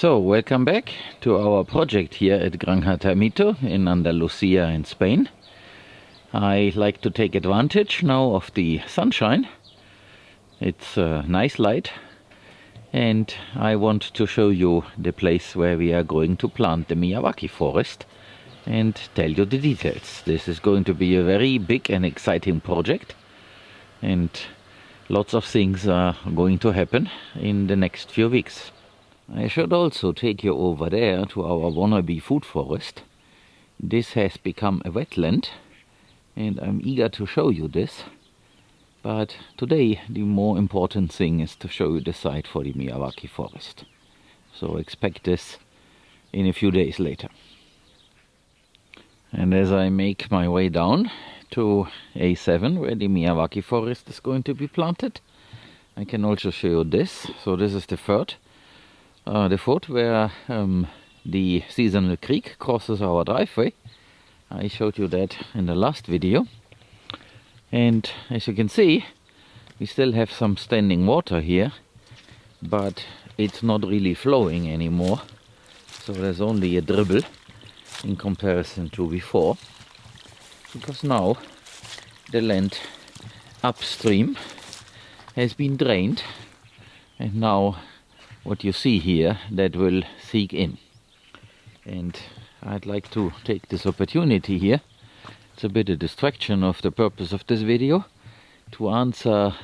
So, welcome back to our project here at Gran Jatamito in Andalusia in Spain. I like to take advantage now of the sunshine. It's a nice light, and I want to show you the place where we are going to plant the Miyawaki forest and tell you the details. This is going to be a very big and exciting project, and lots of things are going to happen in the next few weeks. I should also take you over there to our Wababe forest. This has become a wetland, and I'm eager to show you this. But today the more important thing is to show you the site for the Miyawaki forest. So expect this in a few days later. And as I make my way down to A7, where the Miyawaki forest is going to be planted, I can also show you this. So this is the fort where the seasonal creek crosses our driveway. I showed you that in the last video. And as you can see, we still have some standing water here, but it's not really flowing anymore. So there's only a dribble in comparison to before, because now the land upstream has been drained, and now what you see here, that will seep in. And I'd like to take this opportunity here, it's a bit a distraction of the purpose of this video, to answer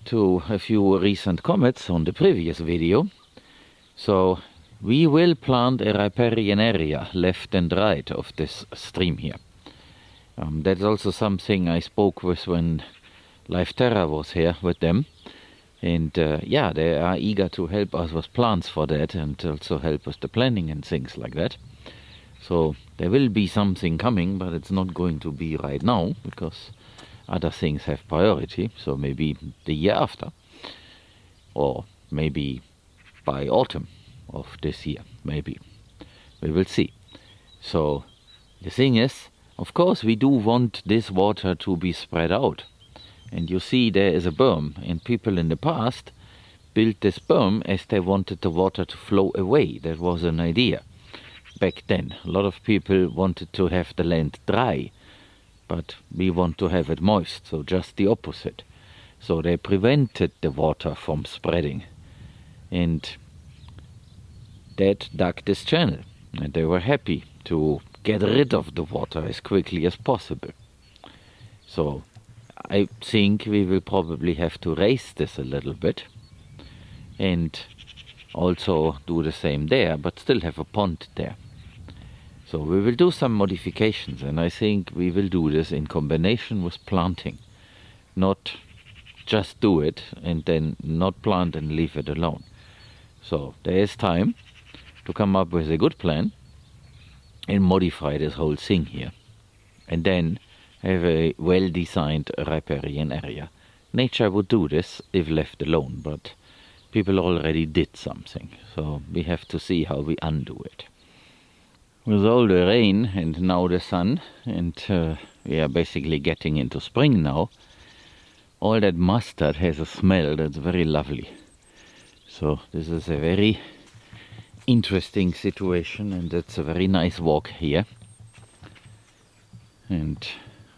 to a few recent comments on the previous video. So we will plant a riparian area left and right of this stream here. That's also something I spoke with when Life Terra was here with them. And yeah, they are eager to help us with plans for that, and also help with the planning and things like that. So there will be something coming, but it's not going to be right now, because other things have priority. So maybe the year after, or maybe by autumn of this year, maybe. We will see. So the thing is, of course, we do want this water to be spread out. And you see there is a berm, and people in the past built this berm as they wanted the water to flow away. That was an idea back then. A lot of people wanted to have the land dry, but we want to have it moist, so just the opposite. So they prevented the water from spreading, and that dug this channel, and they were happy to get rid of the water as quickly as possible. So I think we will probably have to raise this a little bit, and also do the same there, but still have a pond there. So we will do some modifications, and I think we will do this in combination with planting. Not just do it and then not plant and leave it alone. So there is time to come up with a good plan and modify this whole thing here, and then have a well-designed riparian area. Nature would do this if left alone, but people already did something, so we have to see how we undo it. With all the rain and now the sun, and we are basically getting into spring now, all that mustard has a smell that's very lovely. So this is a very interesting situation, and it's a very nice walk here. And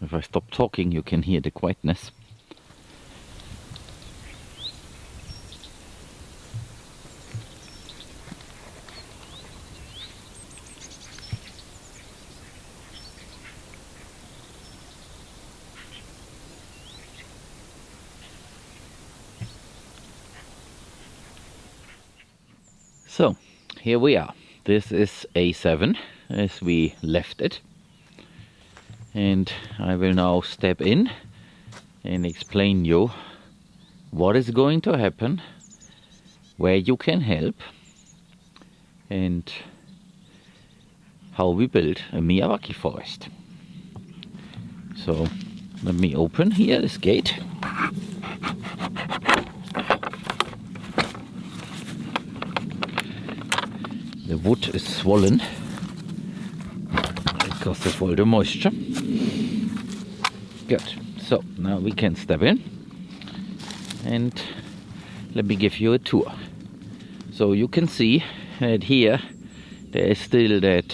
if I stop talking, you can hear the quietness. So, here we are. This is A7 as we left it. And I will now step in and explain you what is going to happen, where you can help, and how we build a Miyawaki forest. So let me open here this gate. The wood is swollen because of all the moisture. Good. So now we can step in, and let me give you a tour. So you can see that here there is still that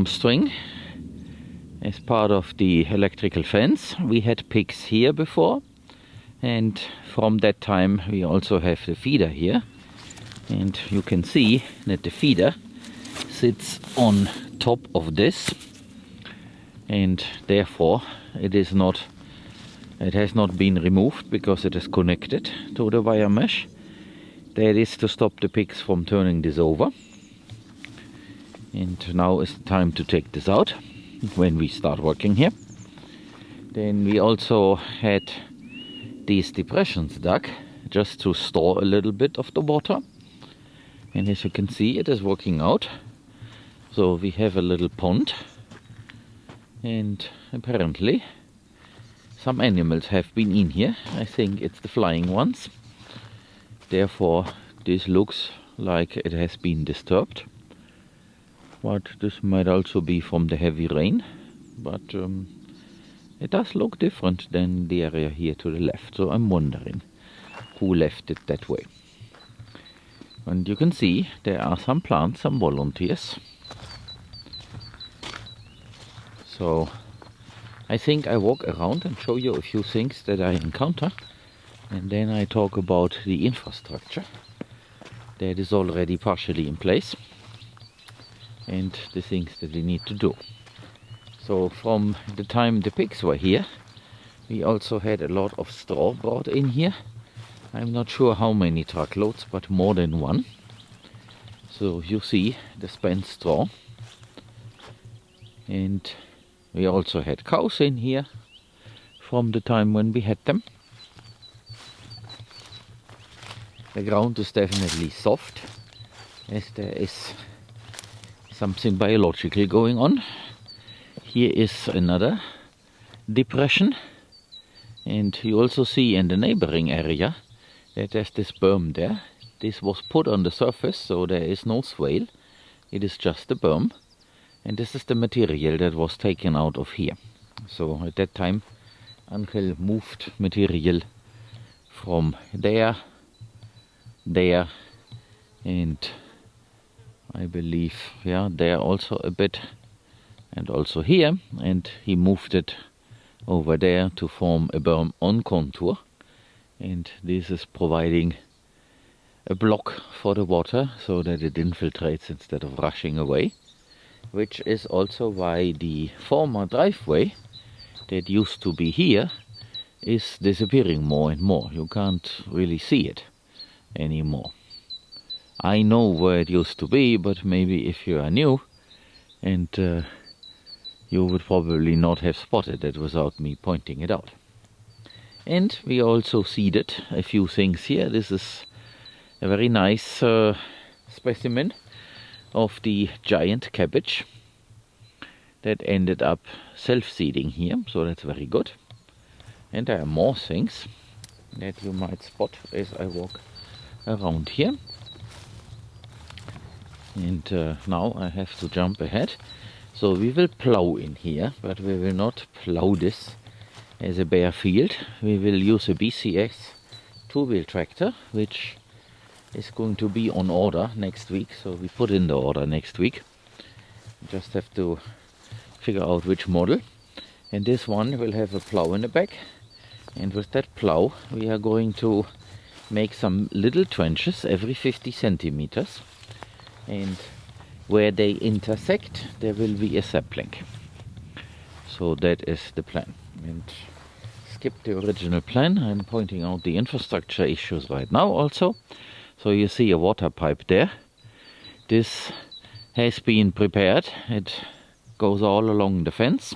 string as part of the electrical fence. We had pigs here before, and from that time we also have the feeder here, and you can see that the feeder sits on top of this, and therefore it has not been removed because it is connected to the wire mesh. That is to stop the pigs from turning this over. And now is the time to take this out when we start working here. Then we also had these depressions dug just to store a little bit of the water. And as you can see, it is working out. So we have a little pond, and apparently some animals have been in here. I think it's the flying ones. Therefore this looks like it has been disturbed. But this might also be from the heavy rain. But it does look different than the area here to the left. So I'm wondering who left it that way. And you can see there are some plants, some volunteers. So I think I walk around and show you a few things that I encounter, and then I talk about the infrastructure that is already partially in place and the things that we need to do. So from the time the pigs were here, we also had a lot of straw brought in here. I'm not sure how many truckloads, but more than one. So you see the spent straw. And we also had cows in here from the time when we had them. The ground is definitely soft, as there is something biological going on. Here is another depression, and you also see in the neighboring area that there's this berm there. This was put on the surface, so there is no swale. It is just a berm, and this is the material that was taken out of here. So at that time Angel moved material from there, and I believe, yeah, there also a bit, and also here, and he moved it over there to form a berm on contour. And this is providing a block for the water so that it infiltrates instead of rushing away, which is also why the former driveway that used to be here is disappearing more and more. You can't really see it anymore. I know where it used to be, but maybe if you are new, and you would probably not have spotted it without me pointing it out. And we also seeded a few things here. This is a very nice specimen of the giant cabbage that ended up self-seeding here, so that's very good. And there are more things that you might spot as I walk around here. And now I have to jump ahead. So we will plow in here, but we will not plow this as a bare field. We will use a BCS two-wheel tractor, which is going to be on order next week. So we put in the order next week. Just have to figure out which model. And this one will have a plow in the back. And with that plow we are going to make some little trenches every 50 centimeters. And where they intersect there will be a sapling. So that is the plan. And skip the original plan. I'm pointing out the infrastructure issues right now also. So you see a water pipe there. This has been prepared. It goes all along the fence,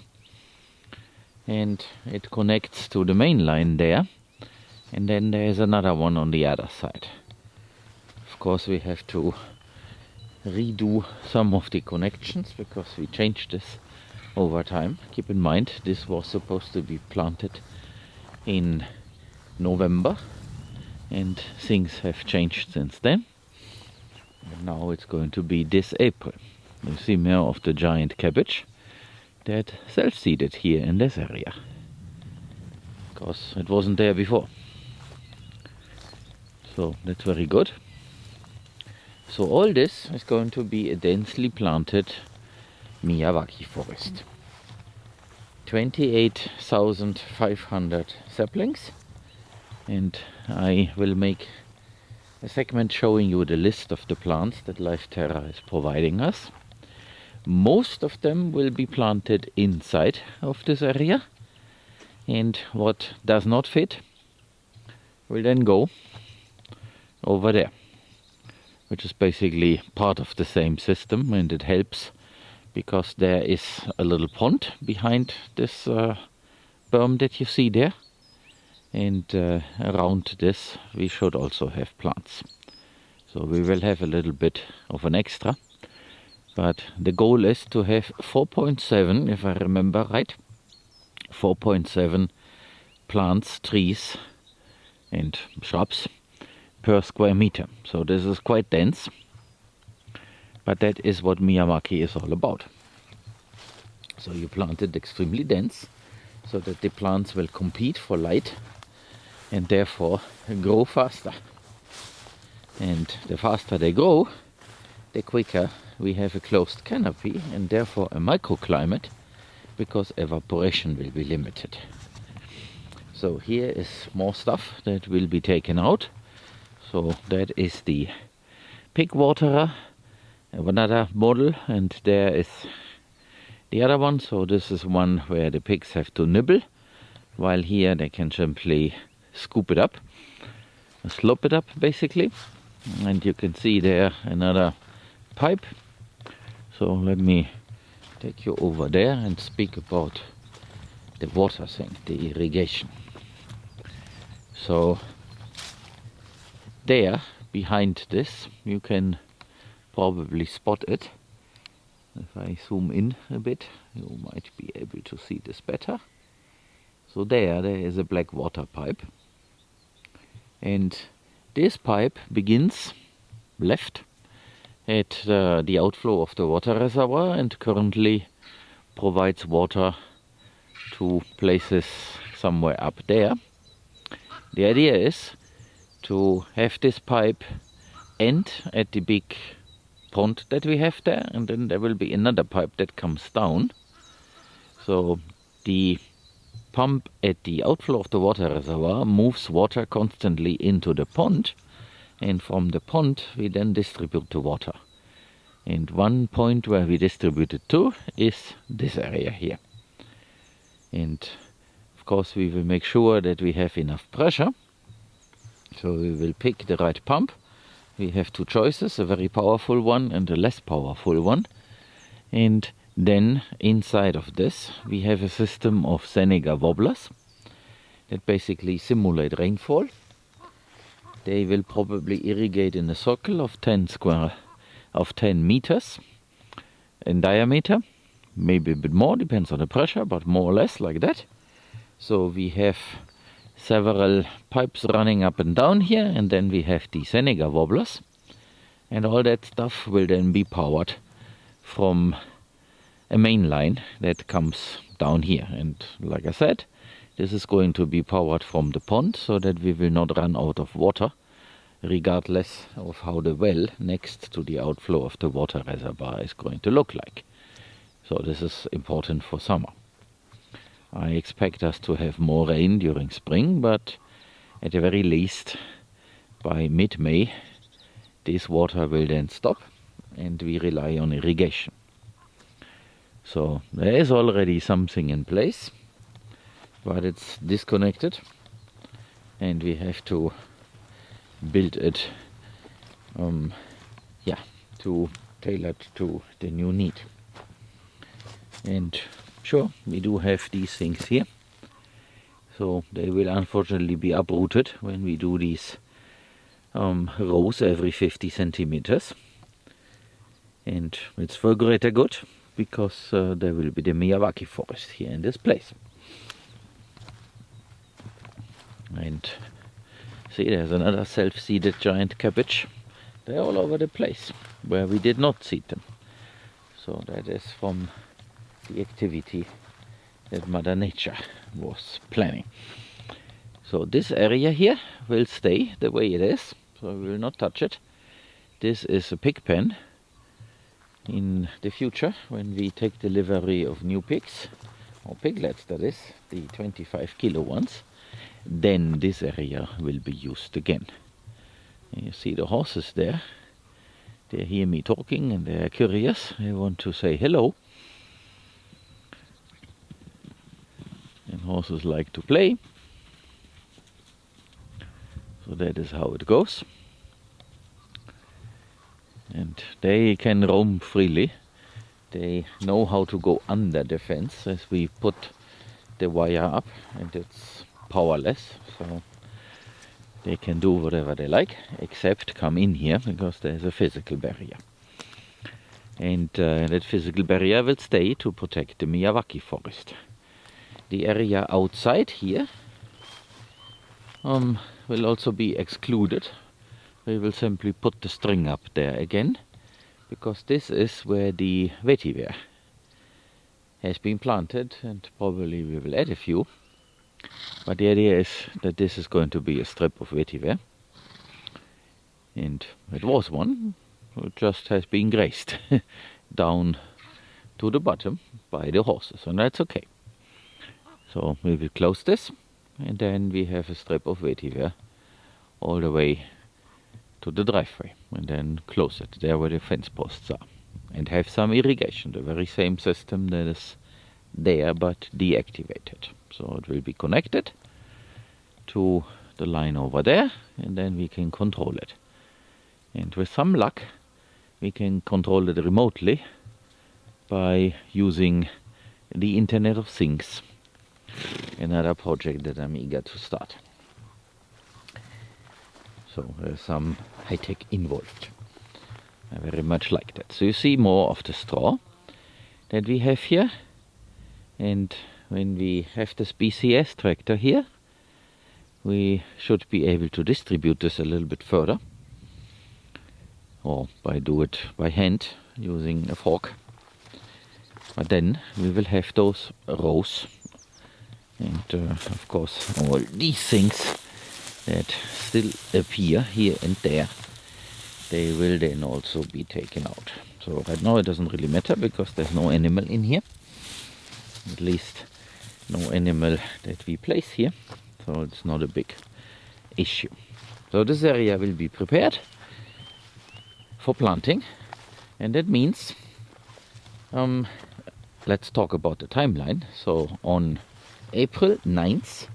and it connects to the main line there, and then there's another one on the other side. Of course we have to redo some of the connections because we changed this over time. Keep in mind this was supposed to be planted in November, and things have changed since then. And now it's going to be this April. You see more of the giant cabbage that self-seeded here in this area, because it wasn't there before. So that's very good. So all this is going to be a densely planted Miyawaki forest. 28,500 saplings, and I will make a segment showing you the list of the plants that Life Terra is providing us. Most of them will be planted inside of this area, and what does not fit will then go over there, which is basically part of the same system, and it helps because there is a little pond behind this berm that you see there, and around this we should also have plants. So we will have a little bit of an extra, but the goal is to have 4.7, if I remember right, 4.7 plants, trees and shrubs per square meter. So this is quite dense, but that is what Miyawaki is all about. So you plant it extremely dense so that the plants will compete for light and therefore grow faster. And the faster they grow, the quicker we have a closed canopy and therefore a microclimate, because evaporation will be limited. So here is more stuff that will be taken out. So that is the pig waterer, another model, and there is the other one. So this is one where the pigs have to nibble, while here they can simply scoop it up, slop it up basically. And you can see there another pipe. So let me take you over there and speak about the water thing, the irrigation. So there behind this, you can probably spot it. If I zoom in a bit, you might be able to see this better. So there is a black water pipe, and this pipe begins left at the outflow of the water reservoir and currently provides water to places somewhere up there. The idea is to have this pipe end at the big pond that we have there, and then there will be another pipe that comes down. So the pump at the outflow of the water reservoir moves water constantly into the pond, and from the pond we then distribute the water. And one point where we distribute it to is this area here. And of course we will make sure that we have enough pressure. So we will pick the right pump. We have two choices, a very powerful one and a less powerful one. And then inside of this we have a system of Seneca wobblers that basically simulate rainfall. They will probably irrigate in a circle of 10 meters in diameter, maybe a bit more, depends on the pressure, but more or less like that. So we have several pipes running up and down here, and then we have the Seneca wobblers, and all that stuff will then be powered from a main line that comes down here. And like I said, this is going to be powered from the pond so that we will not run out of water, regardless of how the well next to the outflow of the water reservoir is going to look like. So this is important for summer. I expect us to have more rain during spring, but at the very least by mid-May this water will then stop and we rely on irrigation. So there is already something in place, but it's disconnected and we have to build it to tailor it to the new need. And sure, we do have these things here, so they will unfortunately be uprooted when we do these rows every 50 centimeters, and it's for greater good because there will be the Miyawaki forest here in this place. And see, there's another self-seeded giant cabbage. They're all over the place where we did not seed them. So that is from the activity that Mother Nature was planning. So this area here will stay the way it is, so we will not touch it. this is a pig pen. In the future, when we take delivery of new pigs, or piglets that is, the 25 kilo ones, then this area will be used again. And you see the horses there. They hear me talking and they're curious. They want to say hello. And horses like to play. So that is how it goes. And they can roam freely. They know how to go under the fence as we put the wire up, and it's powerless. So they can do whatever they like, except come in here because there's a physical barrier. And that physical barrier will stay to protect the Miyawaki forest. The area outside here will also be excluded. We will simply put the string up there again, because this is where the vetiver has been planted, and probably we will add a few. But the idea is that this is going to be a strip of vetiver, and it was one, it just has been grazed down to the bottom by the horses, and that's okay. So we will close this, and then we have a strip of vetiver all the way to the driveway, and then close it there where the fence posts are, and have some irrigation, the very same system that is there but deactivated. So it will be connected to the line over there, and then we can control it. And with some luck we can control it remotely by using the Internet of Things, another project that I'm eager to start. So there's some high-tech involved. I very much like that. So you see more of the straw that we have here. And when we have this BCS tractor here, we should be able to distribute this a little bit further. Or do it by hand using a fork. But then we will have those rows. And of course all these things that still appear here and there, they will then also be taken out. So right now it doesn't really matter because there's no animal in here, at least no animal that we place here, so it's not a big issue. So this area will be prepared for planting, and that means let's talk about the timeline. So on April 9th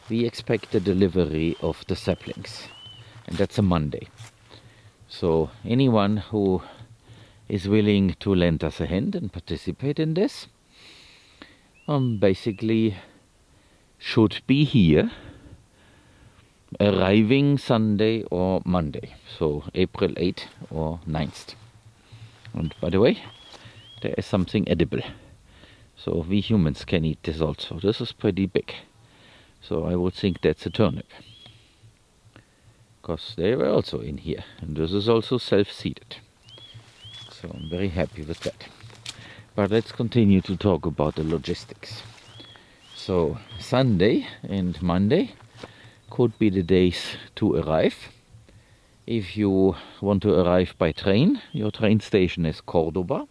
we expect the delivery of the saplings, and that's a Monday. So anyone who is willing to lend us a hand and participate in this basically should be here, arriving Sunday or Monday, so April 8th or 9th. And by the way, there is something edible, so we humans can eat this also. This is pretty big. So I would think that's a turnip, because they were also in here, and this is also self-seeded. So I'm very happy with that. But let's continue to talk about the logistics. So Sunday and Monday could be the days to arrive. If you want to arrive by train, your train station is Cordoba.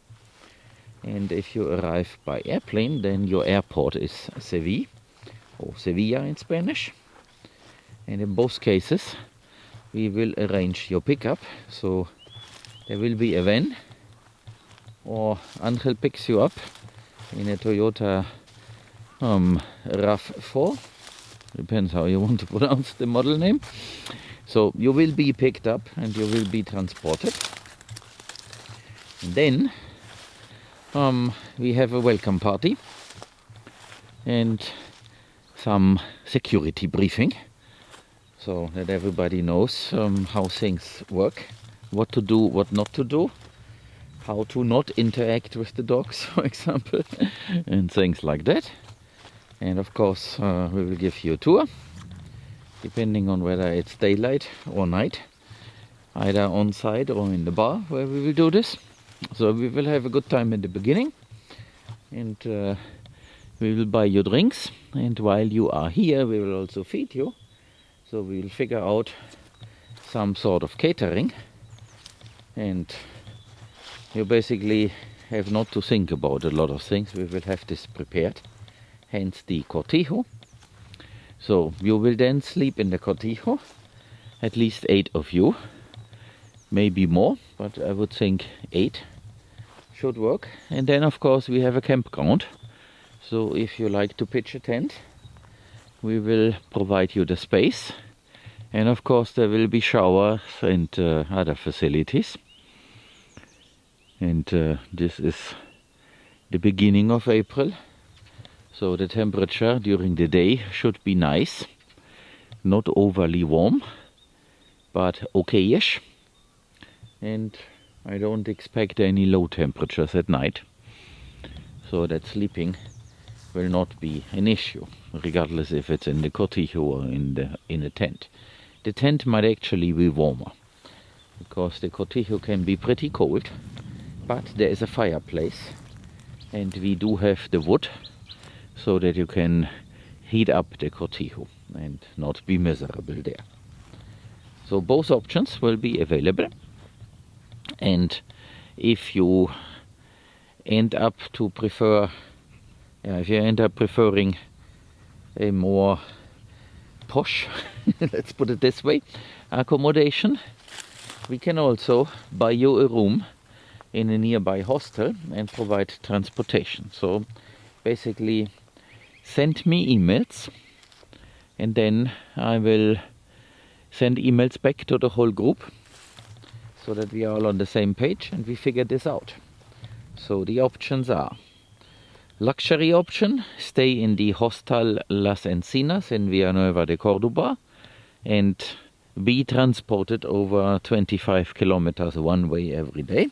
And if you arrive by airplane, then your airport is Seville, or Sevilla in Spanish. And in both cases we will arrange your pickup, so there will be a van, or Angel picks you up in a Toyota RAV4, depends how you want to pronounce the model name. So you will be picked up and you will be transported. And then we have a welcome party and some security briefing, so that everybody knows how things work, what to do, what not to do, how to not interact with the dogs, for example, and things like that. And of course we will give you a tour, depending on whether it's daylight or night, either on site or in the bar where we will do this. So we will have a good time in the beginning, and we will buy you drinks, and while you are here we will also feed you. So we will figure out some sort of catering and you basically have not to think about a lot of things. We will have this prepared, hence the cortijo. So you will then sleep in the cortijo, at least 8 of you, maybe more, but I would think 8 should work. And then of course we have a campground, so if you like to pitch a tent, we will provide you the space, and of course there will be showers and other facilities. And this is the beginning of April, so the temperature during the day should be nice, not overly warm, but okay-ish. And I don't expect any low temperatures at night, so that sleeping will not be an issue, regardless if it's in the cortijo or in a tent. The tent might actually be warmer, because the cortijo can be pretty cold, but there is a fireplace, and we do have the wood, so that you can heat up the cortijo and not be miserable there. So both options will be available, and if you end up preferring a more posh, let's put it this way, accommodation, we can also buy you a room in a nearby hostel and provide transportation. So basically send me emails, and then I will send emails back to the whole group, so that we are all on the same page and we figure this out. So the options are: luxury option, stay in the Hostal Las Encinas in Villanueva de Córdoba and be transported over 25 kilometers one way every day.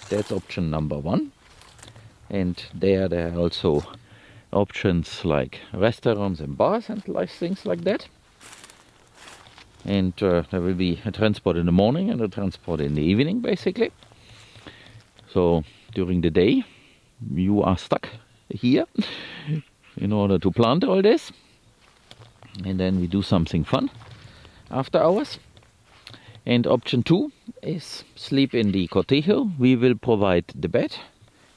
That's option number 1. And there are also options like restaurants and bars and things like that. And there will be a transport in the morning and a transport in the evening, basically. So during the day you are stuck here in order to plant all this, and then we do something fun after hours. And option 2 is sleep in the cortijo. We will provide the bed.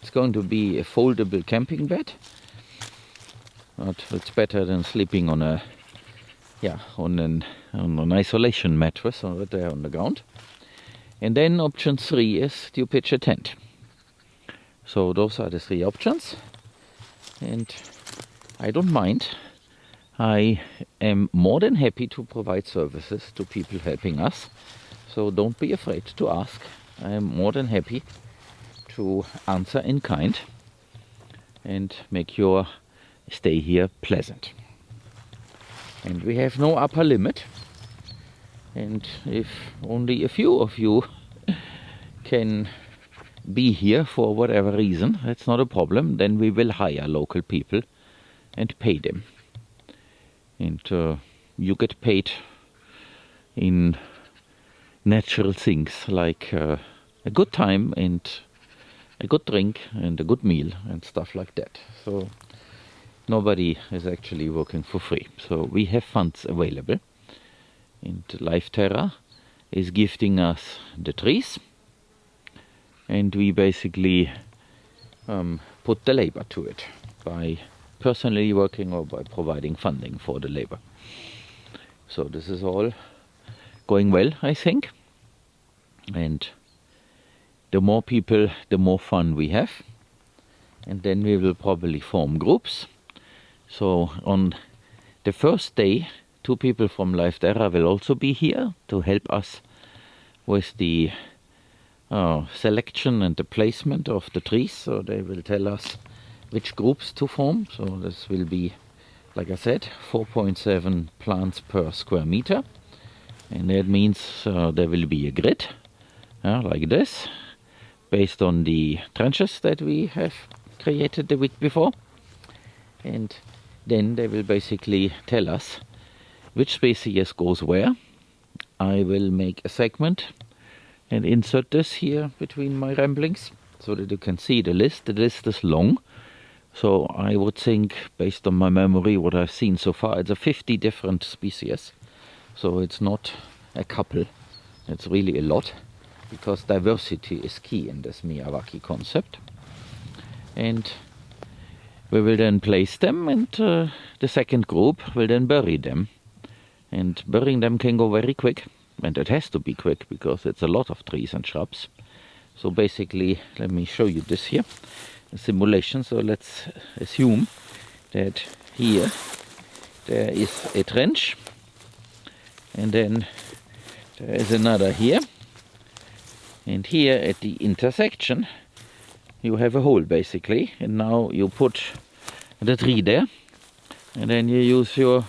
It's going to be a foldable camping bed, but it's better than sleeping on an isolation mattress over there on the ground. And then option 3 is to pitch a tent. So those are the 3 options, and I don't mind. I am more than happy to provide services to people helping us, so don't be afraid to ask. I am more than happy to answer in kind and make your stay here pleasant. And we have no upper limit, and if only a few of you can be here for whatever reason, that's not a problem. Then we will hire local people and pay them. And you get paid in natural things like a good time and a good drink and a good meal and stuff like that. So nobody is actually working for free. So we have funds available, and Life Terra is gifting us the trees, and we basically put the labor to it by personally working or by providing funding for the labor. So this is all going well, I think, and the more people, the more fun we have, and then we will probably form groups. So on the first day, 2 people from Life Terra will also be here to help us with the selection and the placement of the trees. So they will tell us which groups to form. So this will be, like I said, 4.7 plants per square meter, and that means there will be a grid like this, based on the trenches that we have created the week before, and then they will basically tell us which species goes where. I will make a segment and insert this here between my ramblings so that you can see the list. The list is long, so I would think, based on my memory, what I've seen so far, it's 50 different species. So it's not a couple, it's really a lot. because diversity is key in this Miyawaki concept. And we will then place them, and the second group will then bury them. And burying them can go very quick, and it has to be quick because it's a lot of trees and shrubs. So basically, let me show you this here, a simulation. So let's assume that here there is a trench, and then there is another here, and here at the intersection you have a hole basically, and now you put the tree there, and then you use your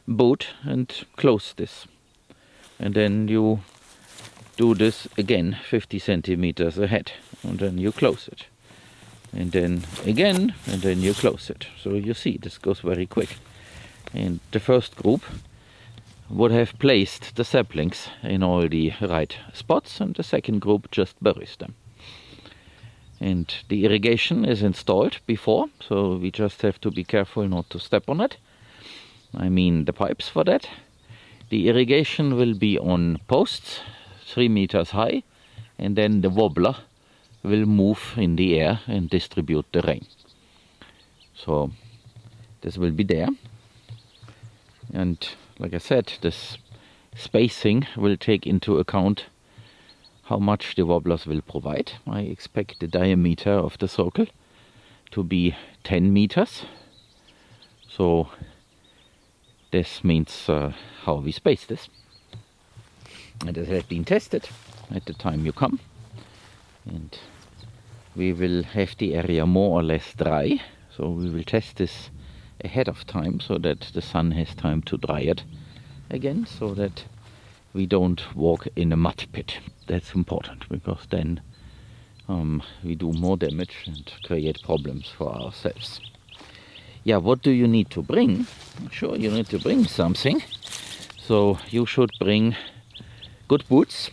boot and close this, and then you do this again 50 centimeters ahead, and then you close it, and then again, and then you close it. So you see this goes very quick. And the first group would have placed the saplings in all the right spots, and the second group just buries them. And the irrigation is installed before, so we just have to be careful not to step on it. I mean the pipes for that. The irrigation will be on posts 3 meters high, and then the wobbler will move in the air and distribute the rain. So this will be there. And like I said, this spacing will take into account how much the wobblers will provide. I expect the diameter of the circle to be 10 meters. So this means how we space this. And it has been tested at the time you come. And we will have the area more or less dry. So we will test this ahead of time so that the sun has time to dry it again, so that we don't walk in a mud pit. That's important, because then we do more damage and create problems for ourselves. Yeah, what do you need to bring? Sure, you need to bring something. So you should bring good boots.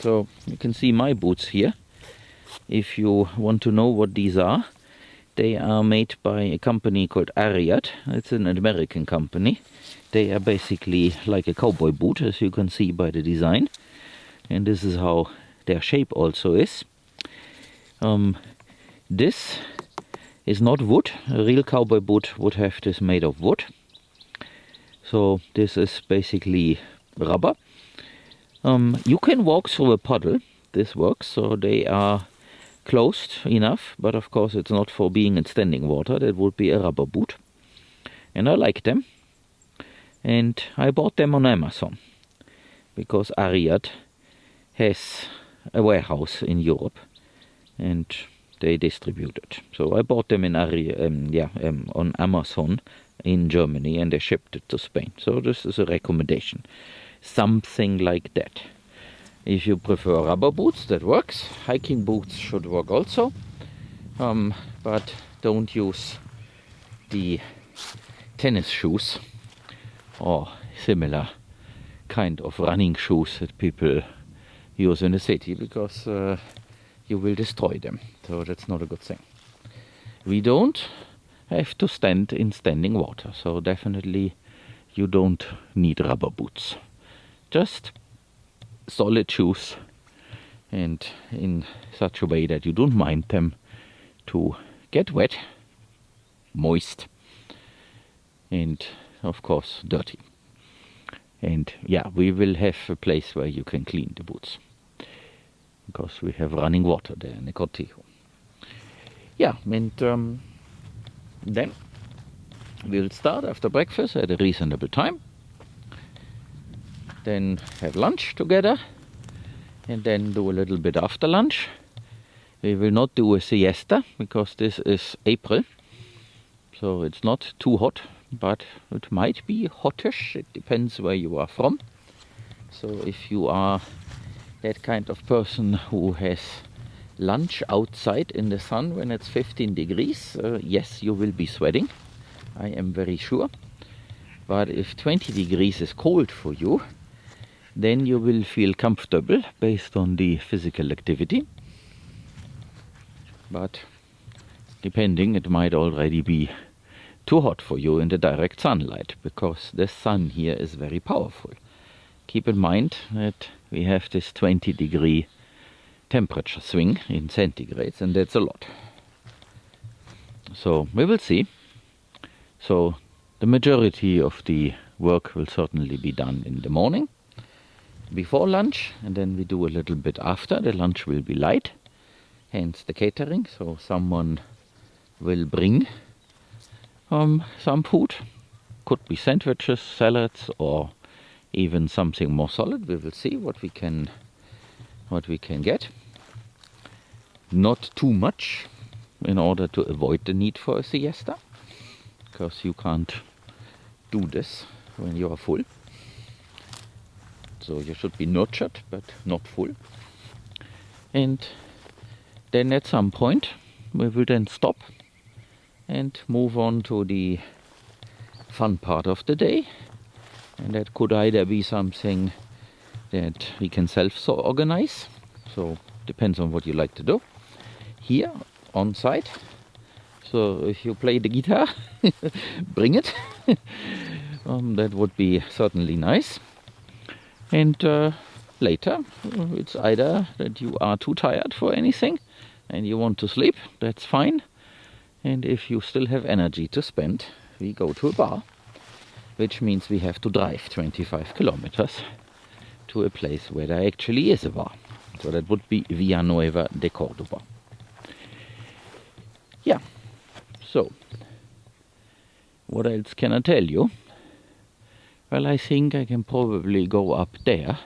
So you can see my boots here. If you want to know what these are, they are made by a company called Ariat. It's an American company. They are basically like a cowboy boot, as you can see by the design. And this is how their shape also is. This is not wood. A real cowboy boot would have this made of wood. So this is basically rubber. You can walk through a puddle. This works. So they are closed enough, but of course it's not for being in standing water. That would be a rubber boot. And I like them. And I bought them on Amazon because Ariat has a warehouse in Europe and they distribute it. So I bought them in on Amazon in Germany, and they shipped it to Spain. So this is a recommendation. Something like that. If you prefer rubber boots, that works. Hiking boots should work also. But don't use the tennis shoes or similar kind of running shoes that people use in the city, because you will destroy them. So that's not a good thing. We don't have to stand in standing water, so definitely you don't need rubber boots. Just solid shoes, and in such a way that you don't mind them to get wet, moist, and of course dirty. And yeah, we will have a place where you can clean the boots, because we have running water there in the cortijo. Yeah, and then we'll start after breakfast at a reasonable time, then have lunch together, and then do a little bit after lunch. We will not do a siesta because this is April, so it's not too hot, but it might be hottish. It depends where you are from. So if you are that kind of person who has lunch outside in the sun when it's 15 degrees, yes, you will be sweating, I am very sure. But if 20 degrees is cold for you, then you will feel comfortable based on the physical activity. But depending, it might already be too hot for you in the direct sunlight, because the sun here is very powerful. Keep in mind that we have this 20-degree temperature swing in centigrades, and that's a lot. So we will see. So the majority of the work will certainly be done in the morning before lunch, and then we do a little bit after. The lunch will be light, hence the catering. So someone will bring some food. Could be sandwiches, salads, or even something more solid. We will see what we can get. Not too much, in order to avoid the need for a siesta, because you can't do this when you are full. So you should be nurtured, but not full. And then at some point we will then stop and move on to the fun part of the day. And that could either be something that we can self-organize, so depends on what you like to do, here on site. So if you play the guitar, bring it. That would be certainly nice. And later, it's either that you are too tired for anything and you want to sleep, that's fine. And if you still have energy to spend, we go to a bar, which means we have to drive 25 kilometers to a place where there actually is a bar. So that would be Villanueva de Córdoba. Yeah, so what else can I tell you? Well, I think I can probably go up there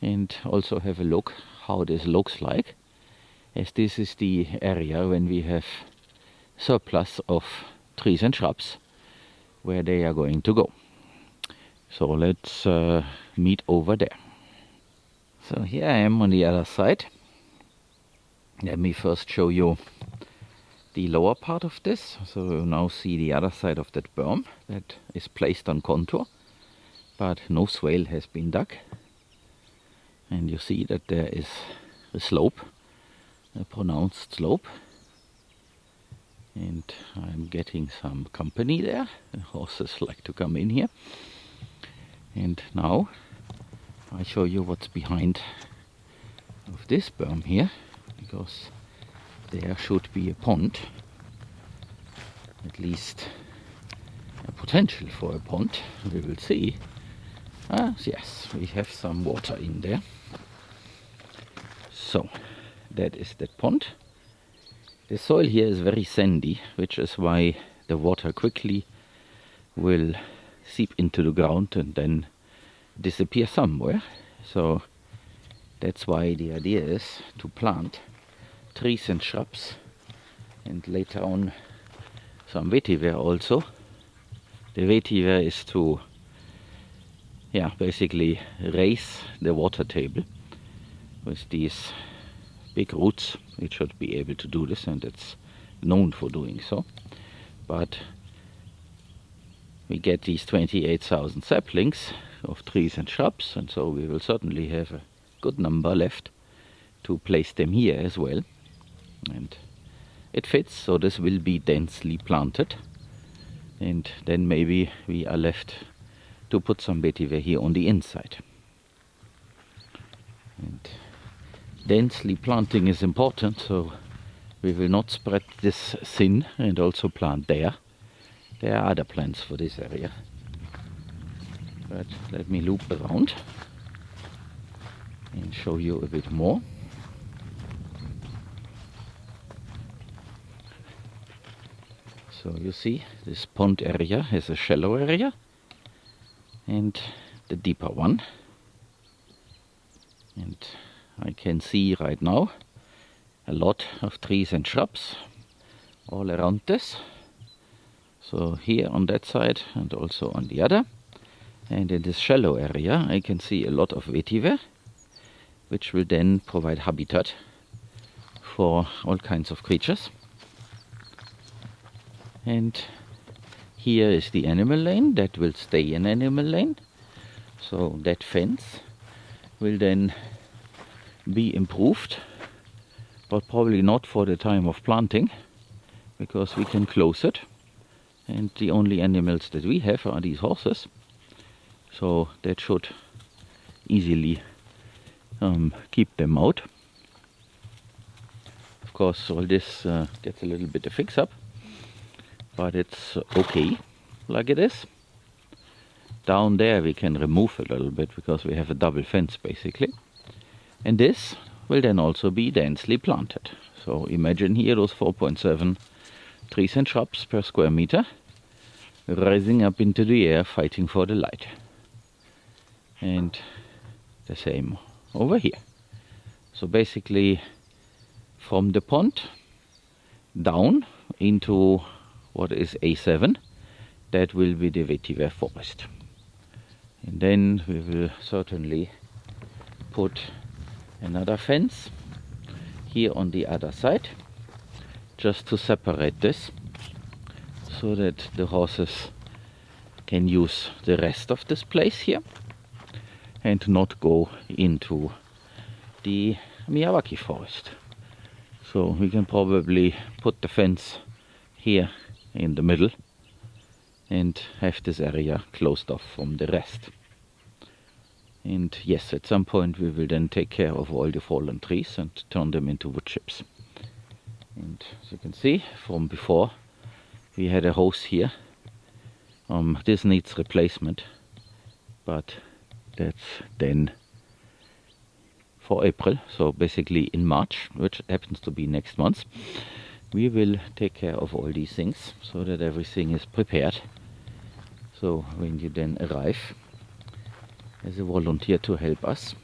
and also have a look how this looks like, as this is the area when we have surplus of trees and shrubs where they are going to go. So let's meet over there. So here I am on the other side. Let me first show you the lower part of this. So you now see the other side of that berm that is placed on contour, but no swale has been dug. And you see that there is a slope, a pronounced slope. And I'm getting some company there. The horses like to come in here. And now I show you what's behind of this berm here, because there should be a pond, at least a potential for a pond. We will see. Yes, we have some water in there. So that is that pond. The soil here is very sandy, which is why the water quickly will seep into the ground and then disappear somewhere. So that's why the idea is to plant trees and shrubs, and later on some vetiver also. The vetiver is to basically raise the water table with these big roots. It should be able to do this, and it's known for doing so. But we get these 28,000 saplings of trees and shrubs, and so we will certainly have a good number left to place them here as well. And it fits, so this will be densely planted, and then maybe we are left to put some vetiver here on the inside. And densely planting is important, so we will not spread this thin and also plant there. There are other plants for this area. But let me loop around and show you a bit more. So you see, this pond area has a shallow area and the deeper one. And I can see right now a lot of trees and shrubs all around this. So here on that side and also on the other. And in this shallow area I can see a lot of vetiver, which will then provide habitat for all kinds of creatures. And here is the animal lane that will stay an animal lane. So that fence will then be improved, but probably not for the time of planting, because we can close it, and the only animals that we have are these horses. So that should easily keep them out. course all this gets a little bit of fix up, but it's okay like it is. Down there we can remove a little bit because we have a double fence basically, and this will then also be densely planted. So imagine here those 4.7 trees and shrubs per square meter rising up into the air fighting for the light. And the same over here. So basically from the pond down into what is A7, that will be the vetiver forest. And then we will certainly put another fence here on the other side, just to separate this, so that the horses can use the rest of this place here and not go into the Miyawaki forest. So we can probably put the fence here in the middle and have this area closed off from the rest. And yes, at some point we will then take care of all the fallen trees and turn them into wood chips. And as you can see from before, we had a hose here. This needs replacement, but that's then for April, so basically in March, which happens to be next month, we will take care of all these things so that everything is prepared. So when you then arrive as a volunteer to help us,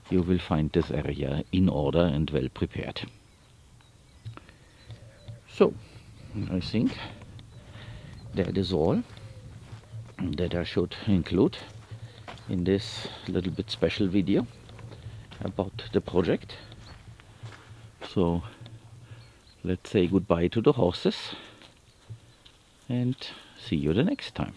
you will find this area in order and well prepared. So I think that is all that I should include in this little bit special video about the project. So let's say goodbye to the horses and see you the next time.